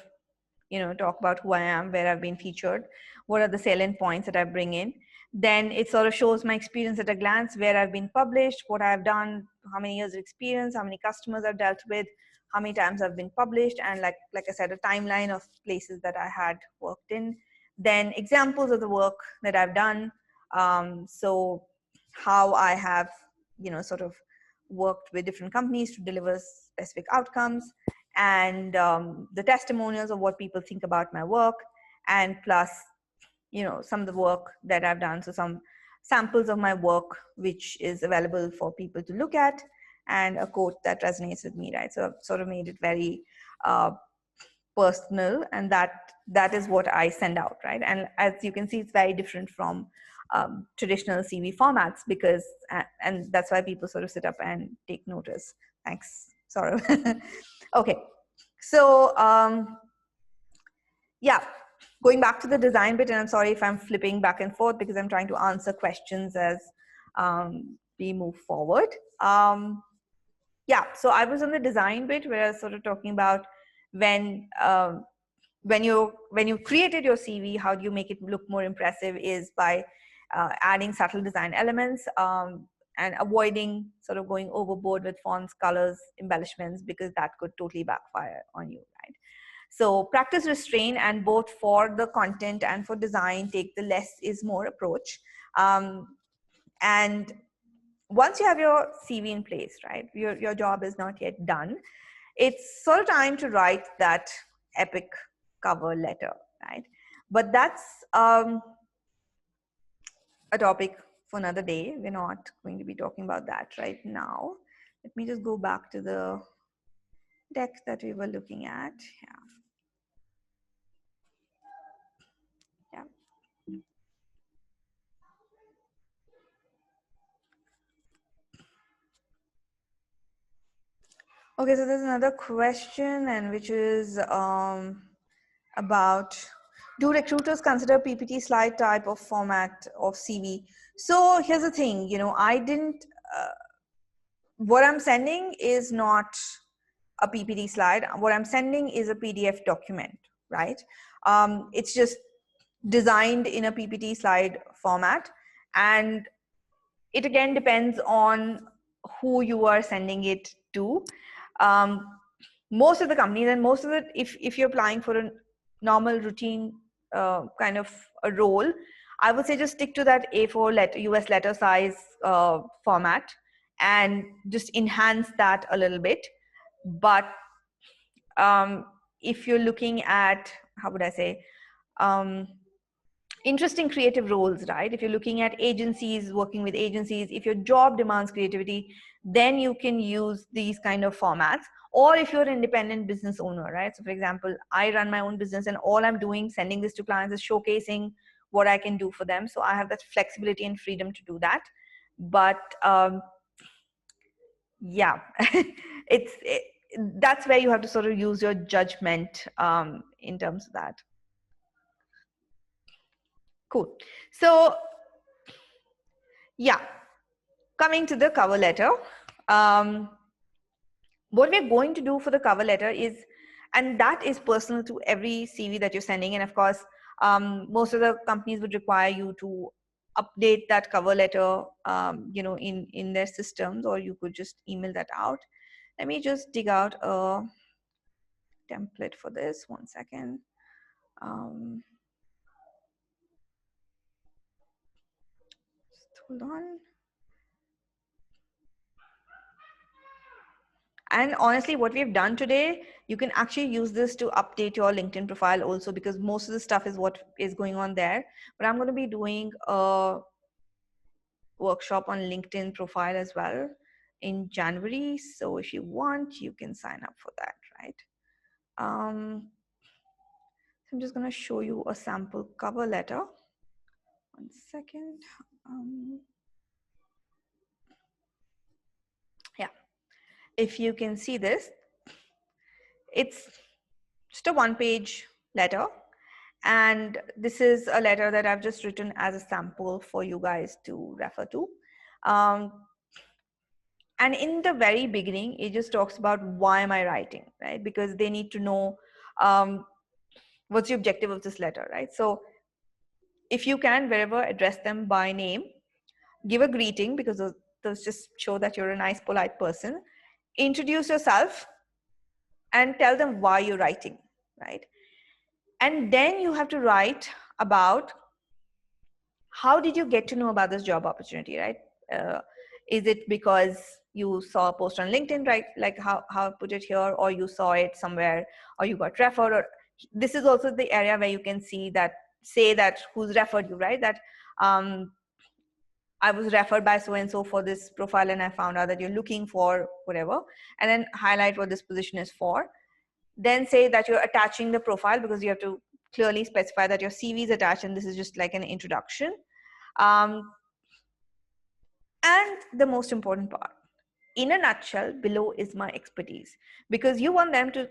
talk about who I am, where I've been featured, what are the salient points that I bring in. Then it sort of shows my experience at a glance, where I've been published, what I've done, how many years of experience, how many customers I've dealt with, how many times I've been published, and like I said, a timeline of places that I had worked in. Then examples of the work that I've done. So how I have, sort of worked with different companies to deliver specific outcomes, and the testimonials of what people think about my work, and plus some of the work that I've done, so some samples of my work which is available for people to look at, and a quote that resonates with me, right? So I've sort of made it very personal, and that is what I send out, right? And as you can see, it's very different from traditional CV formats, because and that's why people sort of sit up and take notice. Thanks, Saurav. Okay, so yeah, going back to the design bit, and I'm sorry if I'm flipping back and forth because I'm trying to answer questions as we move forward. Yeah, so I was on the design bit where I was sort of talking about when you created your CV, how do you make it look more impressive is by adding subtle design elements and avoiding sort of going overboard with fonts, colors, embellishments, because that could totally backfire on you, right? So practice restraint, and both for the content and for design, take the less is more approach. And once you have your CV in place, right, your job is not yet done. It's sort of time to write that epic cover letter, right? But that's a topic for another day. We're not going to be talking about that right now. Let me just go back to the deck that we were looking at. Yeah. Okay, so there's another question, and which is about Do recruiters consider PPT slide type of format of CV? So here's the thing, you know, I didn't, what I'm sending is not a PPT slide. What I'm sending is a PDF document, right? It's just designed in a PPT slide format. And it again depends on who you are sending it to. Most of the companies, and most of it, if you're applying for a normal routine kind of a role, I would say just stick to that A4 letter, US letter size format, and just enhance that a little bit. But if you're looking at, how would I say, interesting creative roles, right? If you're looking at agencies, working with agencies, if your job demands creativity, then you can use these kind of formats. Or if you're an independent business owner, right? So for example, I run my own business and all I'm doing, sending this to clients, is showcasing what I can do for them. So I have that flexibility and freedom to do that. But yeah, that's where you have to sort of use your judgment in terms of that. Cool. So yeah, coming to the cover letter, what we're going to do for the cover letter is, and that is personal to every CV that you're sending. And of course, most of the companies would require you to update that cover letter, you know, in their systems, or you could just email that out. Let me just dig out a template for this. 1 second. Just hold on. And honestly, what we've done today, you can actually use this to update your LinkedIn profile also, because most of the stuff is what is going on there. But I'm going to be doing a workshop on LinkedIn profile as well in January. So if you want, you can sign up for that, right? I'm just going to show you a sample cover letter. 1 second. Yeah, if you can see this, it's just a 1-page letter. And this is a letter that I've just written as a sample for you guys to refer to. And in the very beginning, it just talks about why am I writing, right? Because they need to know what's the objective of this letter, right? So if you can, wherever, address them by name, give a greeting, because those just show that you're a nice, polite person. Introduce yourself and tell them why you're writing, right? And then you have to write about how did you get to know about this job opportunity, right? Is it because you saw a post on LinkedIn, right? Like how I put it here, or you saw it somewhere, or you got referred, or this is also the area where you can see that, say that who's referred you, right? That I was referred by so-and-so for this profile, and I found out that you're looking for whatever, and then highlight what this position is for. Then say that you're attaching the profile, because you have to clearly specify that your CV is attached and this is just like an introduction. And the most important part, in a nutshell, below is my expertise, because you want them to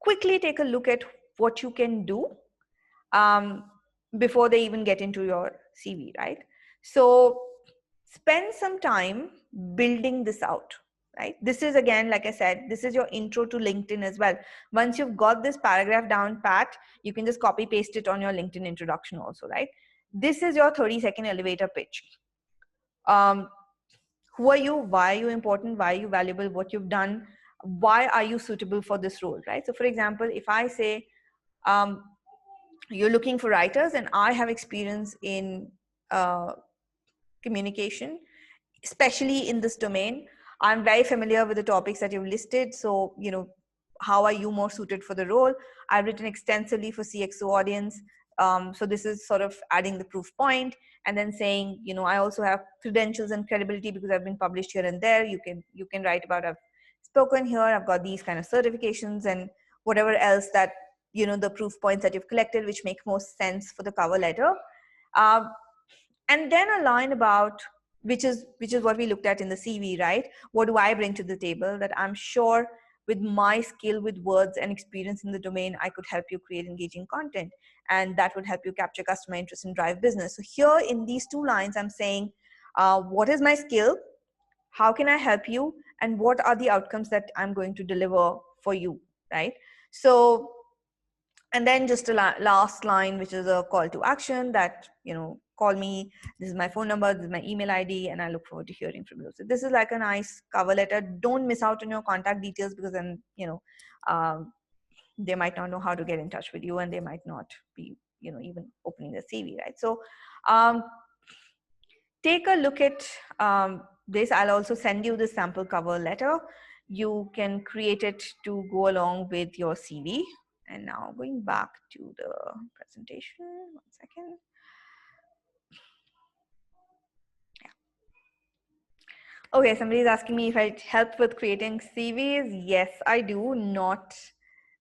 quickly take a look at what you can do before they even get into your CV, right? So spend some time building this out, right? This is, again, like I said, this is your intro to LinkedIn as well. Once you've got this paragraph down pat, you can just copy paste it on your LinkedIn introduction also, right? This is your 30-second elevator pitch. Who are you? Why are you important? Why are you valuable? What you've done? Why are you suitable for this role, right? So for example, if I say you're looking for writers and I have experience in communication, especially in this domain, I'm very familiar with the topics that you've listed. So, you know, how are you more suited for the role? I've written extensively for CXO audience. So this is sort of adding the proof point, and then saying, you know, I also have credentials and credibility because I've been published here and there. You can write about, I've spoken here, I've got these kind of certifications and whatever else that, you know, the proof points that you've collected, which make most sense for the cover letter. And then a line about, which is what we looked at in the CV, right? What do I bring to the table that I'm sure with my skill with words and experience in the domain, I could help you create engaging content. and that would help you capture customer interest and drive business. So here in these 2 lines, I'm saying, what is my skill? How can I help you? And what are the outcomes that I'm going to deliver for you, right? So, and then just a last line, which is a call to action that, call me, this is my phone number, this is my email ID, and I look forward to hearing from you. So this is like a nice cover letter. Don't miss out on your contact details, because then, they might not know how to get in touch with you, and they might not be, even opening the CV, right? So take a look at this. I'll also send you the sample cover letter. You can create it to go along with your CV. And now going back to the presentation, 1 second. Yeah. Okay, somebody's asking me if I help with creating CVs. Yes, I do. Not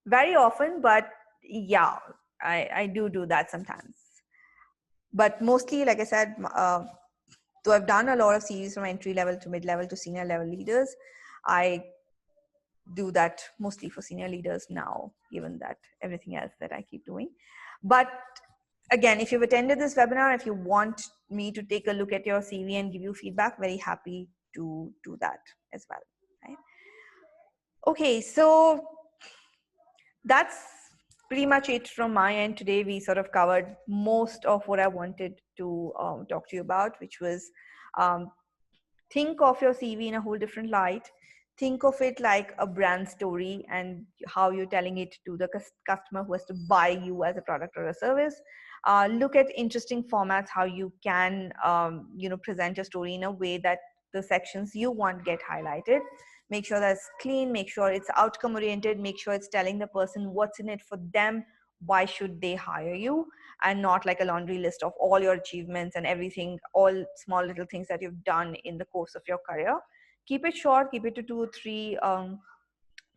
very often, but yeah, I do that sometimes. But mostly, like I said, though I've done a lot of CVs from entry level to mid level to senior level leaders, I do that mostly for senior leaders now, given that everything else that I keep doing. But again, if you've attended this webinar, if you want me to take a look at your CV and give you feedback, very happy to do that as well, right? Okay, so that's pretty much it from my end today. We sort of covered most of what I wanted to talk to you about, which was think of your CV in a whole different light. Think of it like a brand story and how you're telling it to the customer who has to buy you as a product or a service. Look at interesting formats, how you can present your story in a way that the sections you want get highlighted. Make sure that's clean, make sure it's outcome oriented, make sure it's telling the person what's in it for them, why should they hire you, and not like a laundry list of all your achievements and everything, all small little things that you've done in the course of your career. Keep it short, keep it to 2 or 3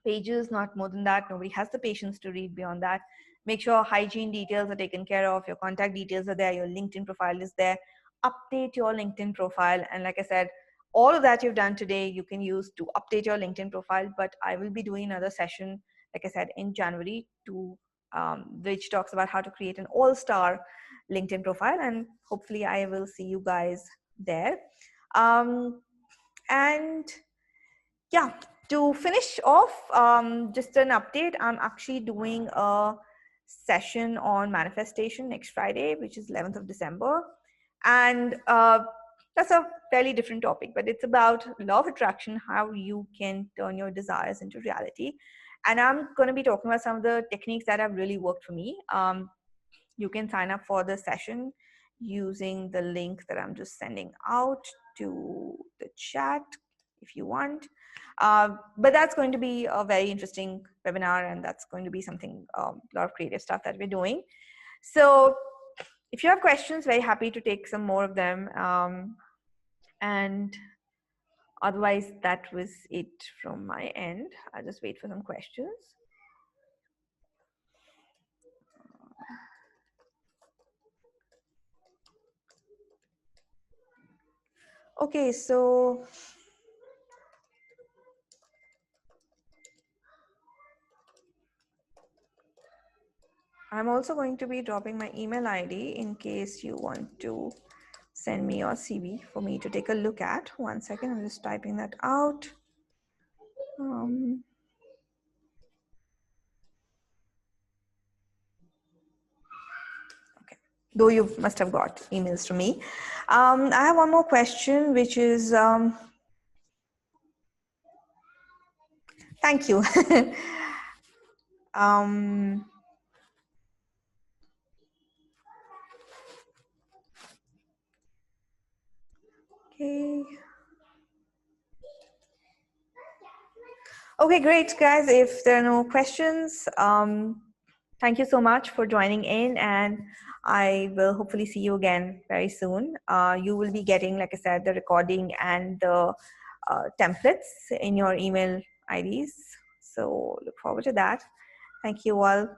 pages, not more than that. Nobody has the patience to read beyond that. Make sure hygiene details are taken care of, your contact details are there, your LinkedIn profile is there. Update your LinkedIn profile. And like I said, all of that you've done today, you can use to update your LinkedIn profile. But I will be doing another session, like I said, in January, which talks about how to create an all-star LinkedIn profile. And hopefully I will see you guys there. And yeah, to finish off, just an update. I'm actually doing a session on manifestation next Friday, which is 11th of December. And that's a fairly different topic, but it's about law of attraction, how you can turn your desires into reality. And I'm going to be talking about some of the techniques that have really worked for me. You can sign up for the session using the link that I'm just sending out to the chat if you want. But that's going to be a very interesting webinar, and that's going to be something, a lot of creative stuff that we're doing. So if you have questions, very happy to take some more of them. And otherwise, that was it from my end. I'll just wait for some questions. Okay, so I'm also going to be dropping my email ID in case you want to send me your CV for me to take a look at. 1 second, I'm just typing that out. Okay, though you must have got emails from me. I have one more question, which is, thank you. Okay. Okay, great, guys. If there are no questions, thank you so much for joining in, and I will hopefully see you again very soon. You will be getting, like I said, the recording and the templates in your email IDs. So look forward to that. Thank you all.